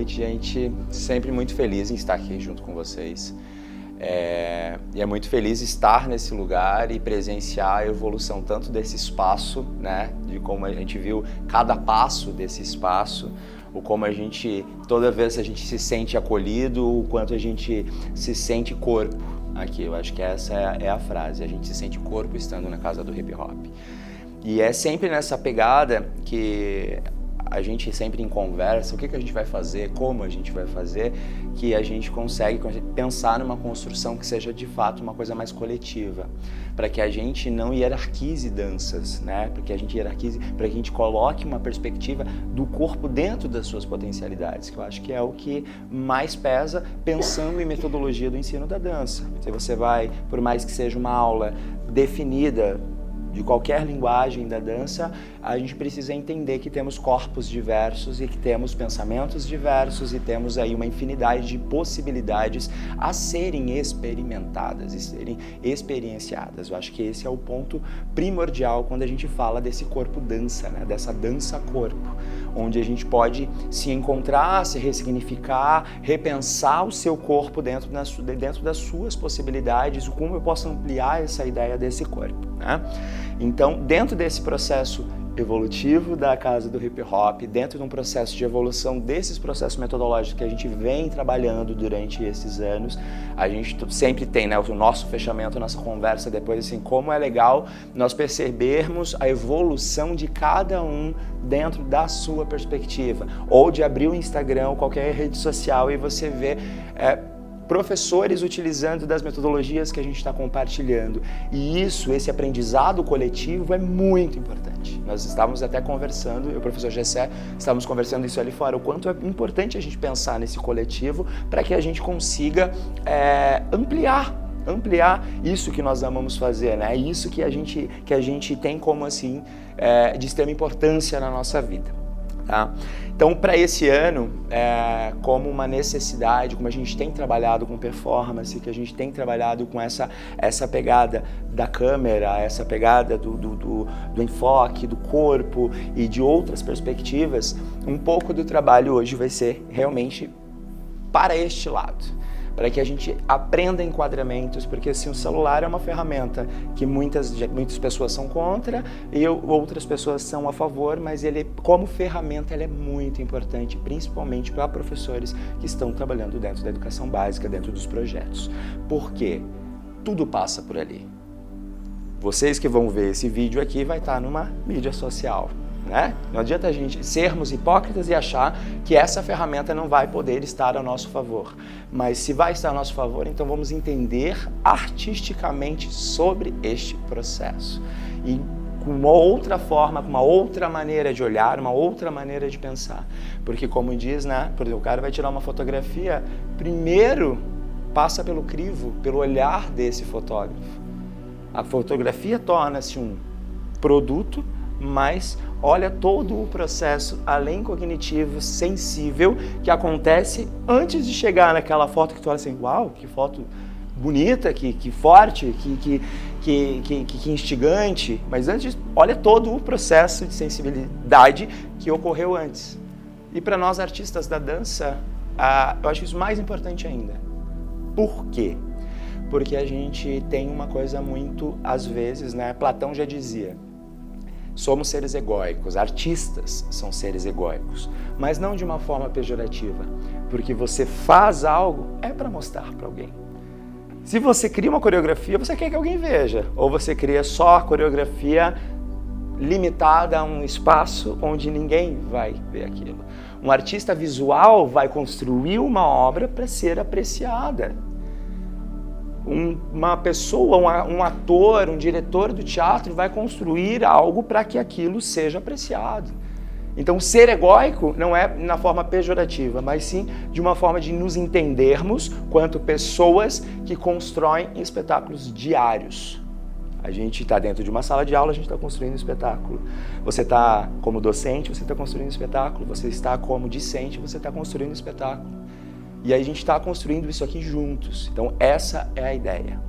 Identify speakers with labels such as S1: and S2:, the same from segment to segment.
S1: noite, gente. Sempre muito feliz em estar aqui junto com vocês. E é muito feliz estar nesse lugar e presenciar a evolução tanto desse espaço, né, de como a gente viu cada passo desse espaço, o como a gente, toda vez a gente se sente acolhido, o quanto a gente se sente corpo aqui. Eu acho que essa é a frase, a gente se sente corpo estando na casa do hip hop. E é sempre nessa pegada que a gente sempre em conversa, o que a gente vai fazer, como a gente vai fazer, que a gente consegue pensar numa construção que seja de fato uma coisa mais coletiva, para que a gente não hierarquize danças, né? Para que a gente hierarquize, para que a gente coloque uma perspectiva do corpo dentro das suas potencialidades, que eu acho que é o que mais pesa pensando em metodologia do ensino da dança. Se você vai, por mais que seja uma aula definida de qualquer linguagem da dança, a gente precisa entender que temos corpos diversos e que temos pensamentos diversos e temos aí uma infinidade de possibilidades a serem experimentadas e serem experienciadas. Eu acho que esse é o ponto primordial quando a gente fala desse corpo-dança, né? Dessa dança-corpo, onde a gente pode se encontrar, se ressignificar, repensar o seu corpo dentro das suas possibilidades, como eu posso ampliar essa ideia desse corpo, né? Então, dentro desse processo evolutivo da Casa do Hip Hop, dentro de um processo de evolução desses processos metodológicos que a gente vem trabalhando durante esses anos, a gente sempre tem, né, o nosso fechamento, a nossa conversa depois, assim, como é legal nós percebermos a evolução de cada um dentro da sua perspectiva, ou de abrir o Instagram ou qualquer rede social e você vê professores utilizando das metodologias que a gente está compartilhando. E esse aprendizado coletivo é muito importante. Nós estávamos até conversando, eu e o professor Gessé, estávamos conversando isso ali fora, o quanto é importante a gente pensar nesse coletivo para que a gente consiga ampliar isso que nós amamos fazer, né? Isso que a gente tem como assim, de extrema importância na nossa vida. Tá? Então, para esse ano, como uma necessidade, como a gente tem trabalhado com performance, que a gente tem trabalhado com essa pegada da câmera, essa pegada do enfoque, do corpo e de outras perspectivas, um pouco do trabalho hoje vai ser realmente para este lado. Para que a gente aprenda enquadramentos, porque assim, o celular é uma ferramenta que muitas pessoas são contra e outras pessoas são a favor, mas ele, como ferramenta, ele é muito importante, principalmente para professores que estão trabalhando dentro da educação básica, dentro dos projetos. Por quê? Tudo passa por ali. Vocês que vão ver esse vídeo aqui vai estar numa mídia social, né? Não adianta a gente sermos hipócritas e achar que essa ferramenta não vai poder estar a nosso favor. Mas se vai estar a nosso favor, então vamos entender artisticamente sobre este processo. E com uma outra forma, com uma outra maneira de olhar, uma outra maneira de pensar. Porque como diz, né? Por exemplo, o cara vai tirar uma fotografia, primeiro passa pelo crivo, pelo olhar desse fotógrafo. A fotografia torna-se um produto, mas olha todo o processo além cognitivo, sensível, que acontece antes de chegar naquela foto que tu olha assim, uau, que foto bonita, que forte, que instigante, mas antes, olha todo o processo de sensibilidade que ocorreu antes. E para nós artistas da dança, eu acho isso mais importante ainda. Por quê? Porque a gente tem uma coisa muito, às vezes, né, Platão já dizia, somos seres egóicos, artistas são seres egóicos, mas não de uma forma pejorativa, porque você faz algo para mostrar para alguém. Se você cria uma coreografia, você quer que alguém veja, ou você cria só a coreografia limitada a um espaço onde ninguém vai ver aquilo. Um artista visual vai construir uma obra para ser apreciada. Uma pessoa, um ator, um diretor do teatro vai construir algo para que aquilo seja apreciado. Então, ser egóico não é na forma pejorativa, mas sim de uma forma de nos entendermos quanto pessoas que constroem espetáculos diários. A gente está dentro de uma sala de aula, a gente está construindo um espetáculo. Você está como docente, você está construindo um espetáculo. Você está como discente, você está construindo um espetáculo. E aí a gente está construindo isso aqui juntos. Então essa é a ideia.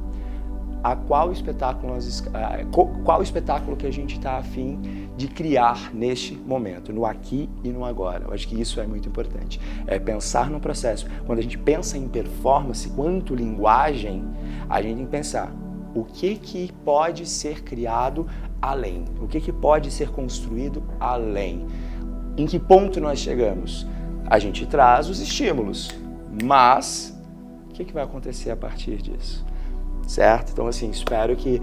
S1: a qual espetáculo que a gente está a fim de criar neste momento, no aqui e no agora. Eu acho que isso é muito importante. É pensar no processo. Quando a gente pensa em performance, quanto linguagem, a gente tem que pensar o que pode ser criado além, o que pode ser construído além. Em que ponto nós chegamos? A gente traz os estímulos, mas o que vai acontecer a partir disso? Certo? Então, assim, espero que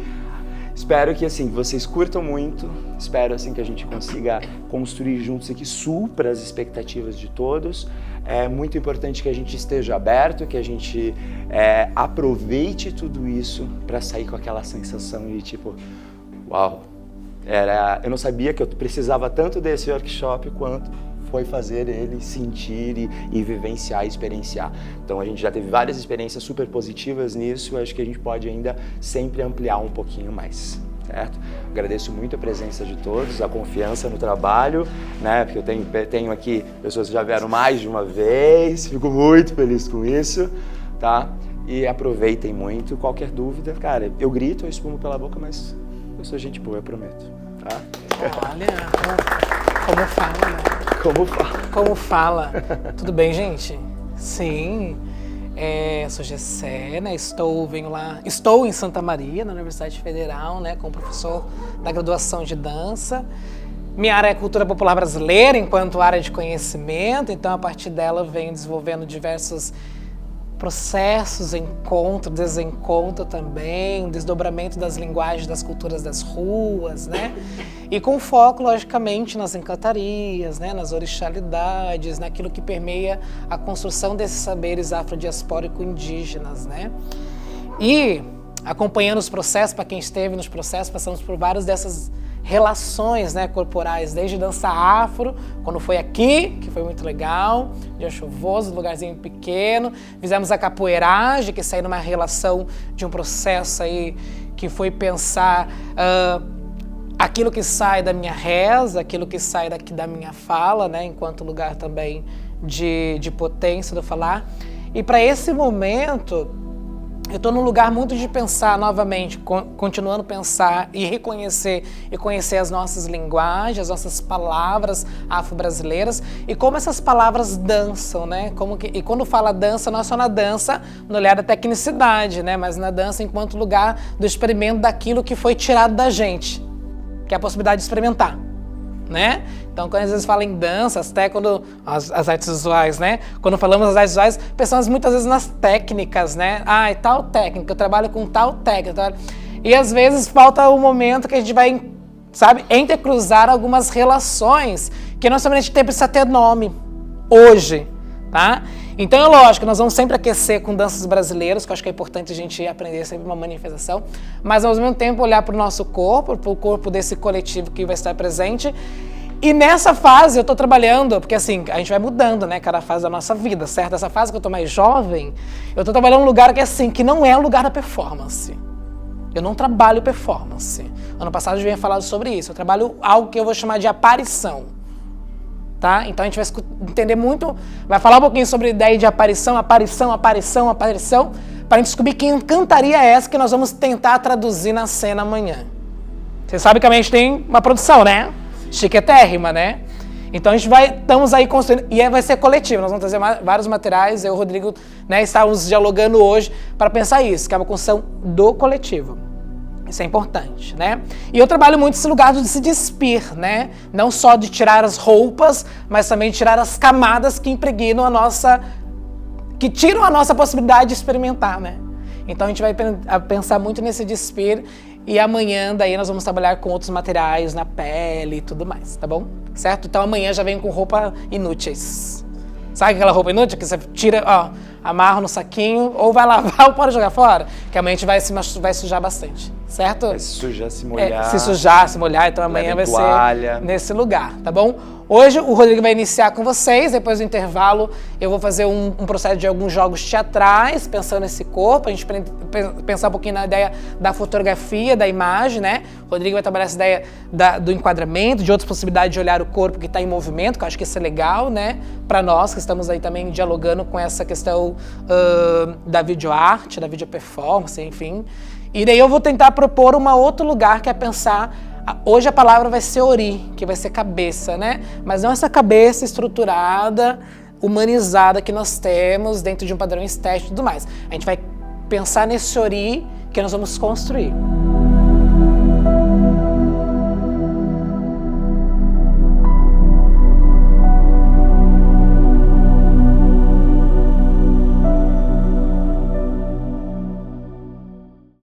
S1: assim, vocês curtam muito, espero assim que a gente consiga construir juntos aqui, supra as expectativas de todos. É muito importante que a gente esteja aberto, que a gente aproveite tudo isso para sair com aquela sensação de tipo, uau, eu não sabia que eu precisava tanto desse workshop quanto foi fazer ele sentir e vivenciar e experienciar. Então a gente já teve várias experiências super positivas nisso, acho que a gente pode ainda sempre ampliar um pouquinho mais, certo? Agradeço muito a presença de todos, a confiança no trabalho, né? Porque eu tenho aqui pessoas que já vieram mais de uma vez, fico muito feliz com isso, tá? E aproveitem muito, qualquer dúvida, cara, eu grito, eu espumo pela boca, mas eu sou gente boa, eu prometo, tá?
S2: Olha, como fala, né? Como fala. Tudo bem, gente? Sim. Sou Gessé, né? Estou em Santa Maria, na Universidade Federal, né? Como professor da graduação de dança. Minha área é cultura popular brasileira, enquanto área de conhecimento. Então, a partir dela, eu venho desenvolvendo diversos processos, encontro, desencontro também, um desdobramento das linguagens das culturas das ruas, né? E com foco, logicamente, nas encantarias, né? Nas orixalidades, naquilo que permeia a construção desses saberes afrodiaspórico-indígenas, né? E acompanhando os processos, para quem esteve nos processos, passamos por várias dessas relações, né, corporais, desde dança afro, quando foi aqui, que foi muito legal, dia chuvoso, lugarzinho pequeno, fizemos a capoeiragem, que saiu numa relação de um processo aí que foi pensar aquilo que sai da minha reza, aquilo que sai daqui da minha fala, né, enquanto lugar também de potência do falar. E para esse momento, eu estou num lugar muito de pensar novamente, continuando a pensar e reconhecer e conhecer as nossas linguagens, as nossas palavras afro-brasileiras e como essas palavras dançam, né? E quando fala dança, não é só na dança no olhar da tecnicidade, né? Mas na dança enquanto lugar do experimento daquilo que foi tirado da gente, que é a possibilidade de experimentar, né? Então, quando às vezes fala em dança, até quando as artes visuais, né? Quando falamos das artes visuais, pensamos muitas vezes nas técnicas, né? Ah, tal técnica, eu trabalho com tal técnica. E às vezes falta o momento que a gente vai, sabe, entrecruzar algumas relações que não somente precisa ter nome hoje, tá? Então, é lógico, nós vamos sempre aquecer com danças brasileiras, que eu acho que é importante a gente aprender sempre uma manifestação, mas ao mesmo tempo olhar para o nosso corpo, para o corpo desse coletivo que vai estar presente. E nessa fase eu estou trabalhando, porque assim, a gente vai mudando, né, cada fase da nossa vida, certo? Essa fase que eu estou mais jovem, eu estou trabalhando num lugar que assim, que não é o lugar da performance. Eu não trabalho performance. Ano passado eu já vinha falado sobre isso, eu trabalho algo que eu vou chamar de aparição. Tá? Então a gente vai entender muito, vai falar um pouquinho sobre a ideia de aparição, para a gente descobrir que encantaria é essa que nós vamos tentar traduzir na cena amanhã. Você sabe que a gente tem uma produção, né? Chiquetérrima, né? Então estamos aí construindo, e vai ser coletivo, nós vamos trazer vários materiais, eu e o Rodrigo, né, estávamos dialogando hoje para pensar isso, que é uma construção do coletivo. Isso é importante, né? E eu trabalho muito esse lugar de se despir, né? Não só de tirar as roupas, mas também de tirar as camadas que impregnam que tiram a nossa possibilidade de experimentar, né? Então a gente vai pensar muito nesse despir e amanhã daí nós vamos trabalhar com outros materiais na pele e tudo mais, tá bom? Certo? Então amanhã já vem com roupa inúteis. Sabe aquela roupa inútil que você tira, ó, amarra no saquinho, ou vai lavar ou pode jogar fora? Que amanhã a gente vai sujar bastante, certo?
S1: Vai se sujar, se molhar.
S2: Se sujar, se molhar, então amanhã vai
S1: toalha.
S2: Ser nesse lugar, tá bom? Hoje o Rodrigo vai iniciar com vocês, depois do intervalo eu vou fazer um processo de alguns jogos teatrais, pensando nesse corpo, a gente pensar um pouquinho na ideia da fotografia, da imagem, né? O Rodrigo vai trabalhar essa ideia do enquadramento, de outras possibilidades de olhar o corpo que está em movimento, que eu acho que isso é legal, né? Para nós que estamos aí também dialogando com essa questão da videoarte, da videoperformance, enfim. E daí eu vou tentar propor um outro lugar, que é pensar... Hoje a palavra vai ser ori, que vai ser cabeça, né? Mas não essa cabeça estruturada, humanizada que nós temos dentro de um padrão estético e tudo mais. A gente vai pensar nesse ori que nós vamos construir.